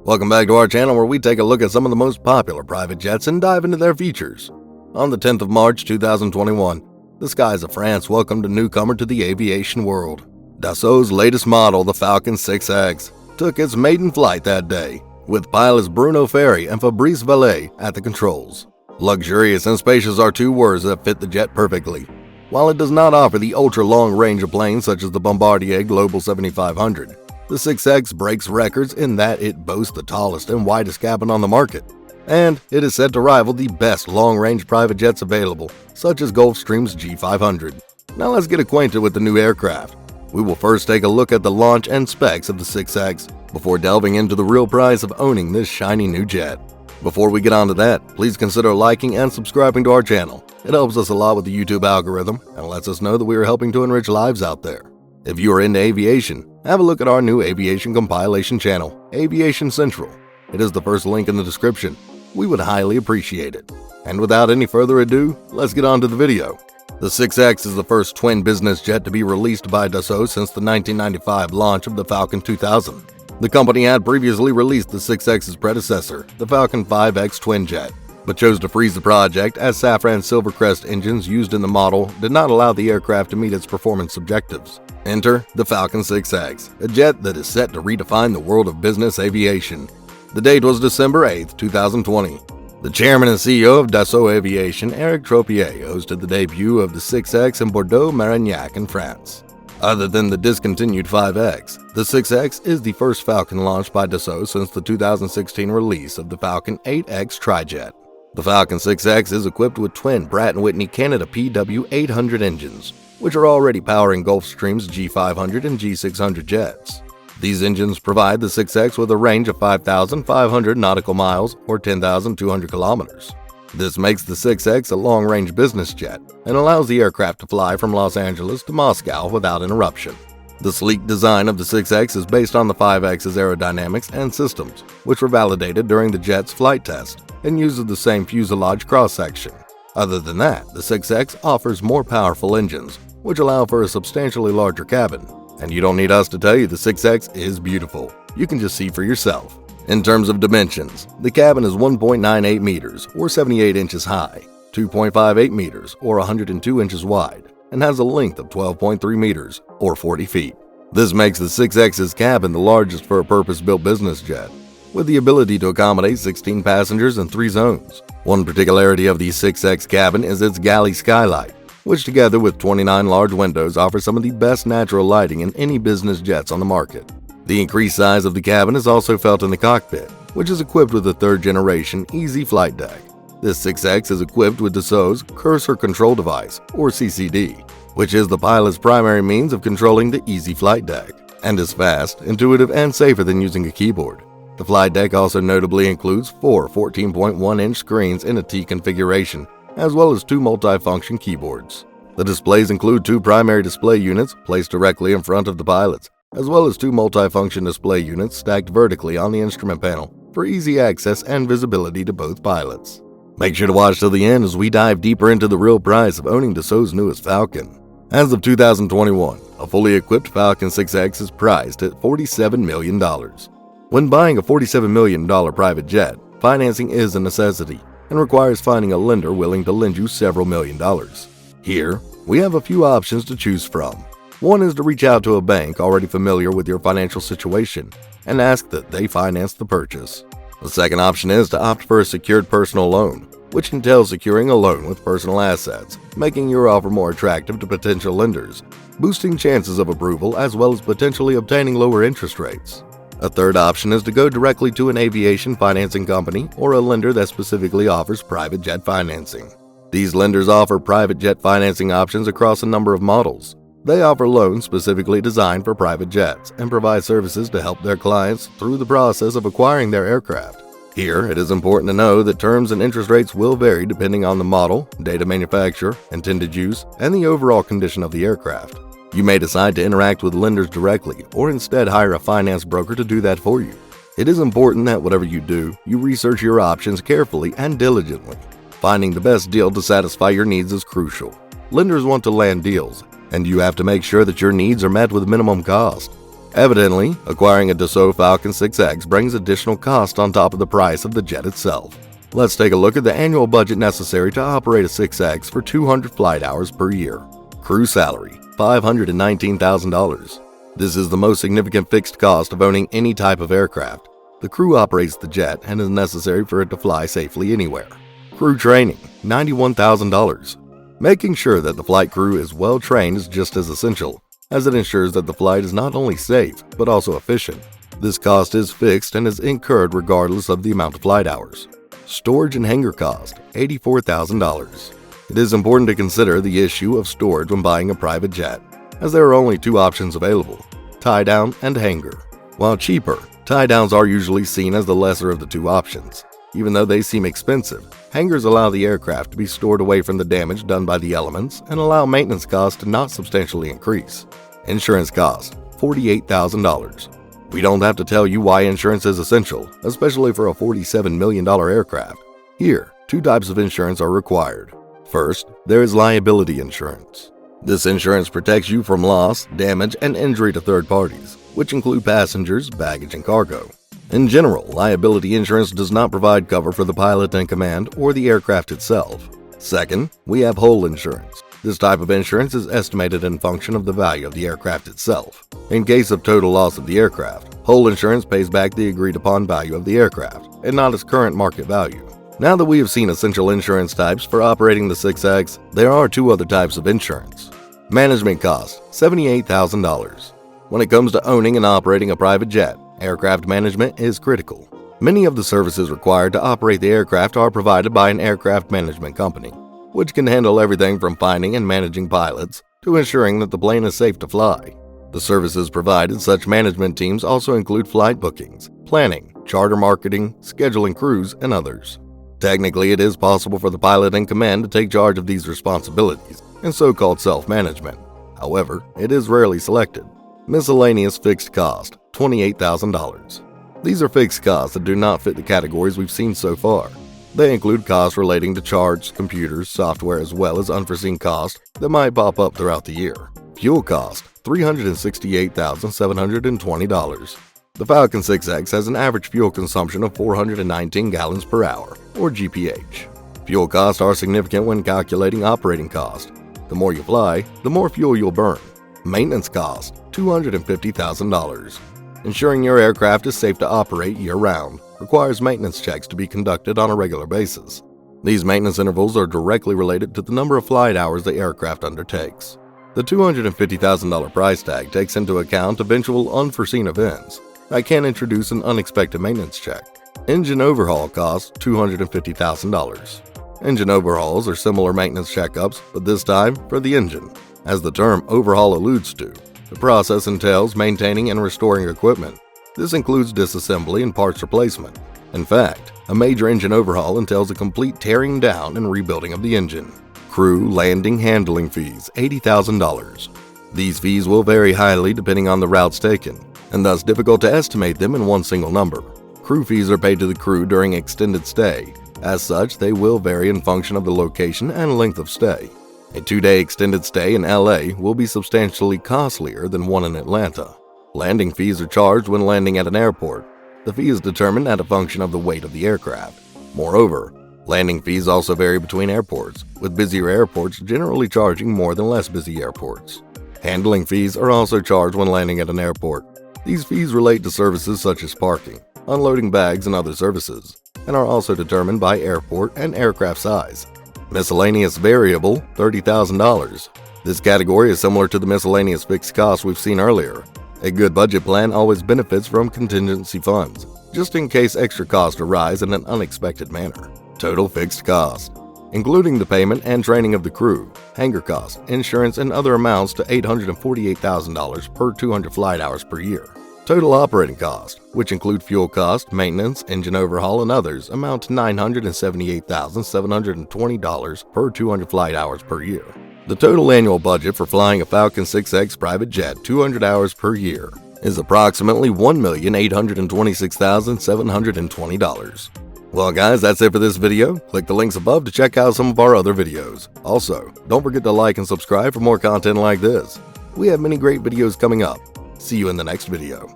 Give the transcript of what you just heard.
Welcome back to our channel where we take a look at some of the most popular private jets and dive into their features. On the 10th of March 2021, the skies of France welcomed a newcomer to the aviation world. Dassault's latest model, the Falcon 6X, took its maiden flight that day, with pilots Bruno Ferry and Fabrice Vallet at the controls. Luxurious and spacious are two words that fit the jet perfectly. While it does not offer the ultra-long range of planes such as the Bombardier Global 7500, the 6X breaks records in that it boasts the tallest and widest cabin on the market, and it is set to rival the best long-range private jets available, such as Gulfstream's G500. Now let's get acquainted with the new aircraft. We will first take a look at the launch and specs of the 6X before delving into the real price of owning this shiny new jet. Before we get on to that, please consider liking and subscribing to our channel. It helps us a lot with the YouTube algorithm and lets us know that we are helping to enrich lives out there. If you are into aviation, have a look at our new aviation compilation channel, Aviation Central. It is the first link in the description. We would highly appreciate it. And without any further ado, let's get on to the video. The 6X is the first twin business jet to be released by Dassault since the 1995 launch of the Falcon 2000. The company had previously released the 6X's predecessor, the Falcon 5X twin jet, but chose to freeze the project as Safran Silvercrest engines used in the model did not allow the aircraft to meet its performance objectives. Enter the Falcon 6X, a jet that is set to redefine the world of business aviation. The date was December 8, 2020. The chairman and CEO of Dassault Aviation, Eric Tropier, hosted the debut of the 6X in Bordeaux-Marignac in France. Other than the discontinued 5X, the 6X is the first Falcon launched by Dassault since the 2016 release of the Falcon 8X trijet. The Falcon 6X is equipped with twin Pratt & Whitney Canada PW800 engines, which are already powering Gulfstream's G500 and G600 jets. These engines provide the 6X with a range of 5,500 nautical miles or 10,200 kilometers. This makes the 6X a long-range business jet and allows the aircraft to fly from Los Angeles to Moscow without interruption. The sleek design of the 6X is based on the 5X's aerodynamics and systems, which were validated during the jet's flight test and uses the same fuselage cross-section. Other than that, the 6X offers more powerful engines, which allow for a substantially larger cabin. And you don't need us to tell you the 6X is beautiful. You can just see for yourself. In terms of dimensions, the cabin is 1.98 meters or 78 inches high, 2.58 meters or 102 inches wide, and has a length of 12.3 meters or 40 feet. This makes the 6X's cabin the largest for a purpose-built business jet, with the ability to accommodate 16 passengers in 3 zones. One particularity of the 6X cabin is its galley skylight, which together with 29 large windows offers some of the best natural lighting in any business jets on the market. The increased size of the cabin is also felt in the cockpit, which is equipped with a 3rd generation Easy Flight Deck. This 6X is equipped with Dassault's Cursor Control Device, or CCD, which is the pilot's primary means of controlling the Easy Flight Deck, and is fast, intuitive, and safer than using a keyboard. The flight deck also notably includes 4 14.1-inch screens in a T configuration, as well as 2 multi-function keyboards. The displays include 2 primary display units placed directly in front of the pilots, as well as 2 multi-function display units stacked vertically on the instrument panel for easy access and visibility to both pilots. Make sure to watch till the end as we dive deeper into the real price of owning Dassault's newest Falcon. As of 2021, a fully equipped Falcon 6X is priced at $47 million. When buying a $47 million private jet, financing is a necessity and requires finding a lender willing to lend you several $1,000,000. Here, we have a few options to choose from. One is to reach out to a bank already familiar with your financial situation and ask that they finance the purchase. The second option is to opt for a secured personal loan, which entails securing a loan with personal assets, making your offer more attractive to potential lenders, boosting chances of approval as well as potentially obtaining lower interest rates. A third option is to go directly to an aviation financing company or a lender that specifically offers private jet financing. These lenders offer private jet financing options across a number of models. They offer loans specifically designed for private jets and provide services to help their clients through the process of acquiring their aircraft. Here, it is important to know that terms and interest rates will vary depending on the model, date of manufacture, intended use, and the overall condition of the aircraft. You may decide to interact with lenders directly or instead hire a finance broker to do that for you. It is important that whatever you do, you research your options carefully and diligently. Finding the best deal to satisfy your needs is crucial. Lenders want to land deals, and you have to make sure that your needs are met with minimum cost. Evidently, acquiring a Dassault Falcon 6X brings additional cost on top of the price of the jet itself. Let's take a look at the annual budget necessary to operate a 6X for 200 flight hours per year. Crew salary, $519,000. This is the most significant fixed cost of owning any type of aircraft. The crew operates the jet and is necessary for it to fly safely anywhere. Crew training, $91,000. Making sure that the flight crew is well trained is just as essential, as it ensures that the flight is not only safe, but also efficient. This cost is fixed and is incurred regardless of the amount of flight hours. Storage and hangar cost, $84,000. It is important to consider the issue of storage when buying a private jet, as there are only two options available, tie-down and hangar. While cheaper, tie-downs are usually seen as the lesser of the two options. Even though they seem expensive, hangars allow the aircraft to be stored away from the damage done by the elements and allow maintenance costs to not substantially increase. Insurance cost, $48,000. We don't have to tell you why insurance is essential, especially for a $47 million aircraft. Here, two types of insurance are required. First, there is liability insurance. This insurance protects you from loss, damage, and injury to third parties, which include passengers, baggage, and cargo. In general, liability insurance does not provide cover for the pilot in command or the aircraft itself. Second, we have hull insurance. This type of insurance is estimated in function of the value of the aircraft itself. In case of total loss of the aircraft, hull insurance pays back the agreed-upon value of the aircraft, and not its current market value. Now that we have seen essential insurance types for operating the 6X, there are two other types of insurance. Management cost, $78,000. When it comes to owning and operating a private jet, aircraft management is critical. Many of the services required to operate the aircraft are provided by an aircraft management company, which can handle everything from finding and managing pilots to ensuring that the plane is safe to fly. The services provided such management teams also include flight bookings, planning, charter marketing, scheduling crews, and others. Technically, it is possible for the pilot in command to take charge of these responsibilities in so-called self-management. However, it is rarely selected. Miscellaneous fixed cost, $28,000. These are fixed costs that do not fit the categories we've seen so far. They include costs relating to charts, computers, software, as well as unforeseen costs that might pop up throughout the year. Fuel cost, $368,720. The Falcon 6X has an average fuel consumption of 419 gallons per hour, or GPH. Fuel costs are significant when calculating operating cost. The more you fly, the more fuel you'll burn. Maintenance cost, $250,000. Ensuring your aircraft is safe to operate year-round requires maintenance checks to be conducted on a regular basis. These maintenance intervals are directly related to the number of flight hours the aircraft undertakes. The $250,000 price tag takes into account eventual unforeseen events that can introduce an unexpected maintenance check. Engine overhaul costs $250,000. Engine overhauls are similar maintenance checkups, but this time for the engine. As the term overhaul alludes to, the process entails maintaining and restoring equipment. This includes disassembly and parts replacement. In fact, a major engine overhaul entails a complete tearing down and rebuilding of the engine. Crew landing handling fees, $80,000. These fees will vary highly depending on the routes taken, and thus difficult to estimate them in one single number. Crew fees are paid to the crew during extended stay. As such, they will vary in function of the location and length of stay. A 2-day extended stay in LA will be substantially costlier than one in Atlanta. Landing fees are charged when landing at an airport. The fee is determined as a function of the weight of the aircraft. Moreover, landing fees also vary between airports, with busier airports generally charging more than less busy airports. Handling fees are also charged when landing at an airport. These fees relate to services such as parking, unloading bags, and other services, and are also determined by airport and aircraft size. Miscellaneous variable, $30,000. This category is similar to the miscellaneous fixed costs we've seen earlier. A good budget plan always benefits from contingency funds, just in case extra costs arise in an unexpected manner. Total fixed cost, including the payment and training of the crew, hangar costs, insurance, and other amounts to $848,000 per 200 flight hours per year. Total operating cost, which include fuel cost, maintenance, engine overhaul, and others, amount to $978,720 per 200 flight hours per year. The total annual budget for flying a Falcon 6X private jet 200 hours per year is approximately $1,826,720. Well guys, that's it for this video. Click the links above to check out some of our other videos. Also, don't forget to like and subscribe for more content like this. We have many great videos coming up. See you in the next video.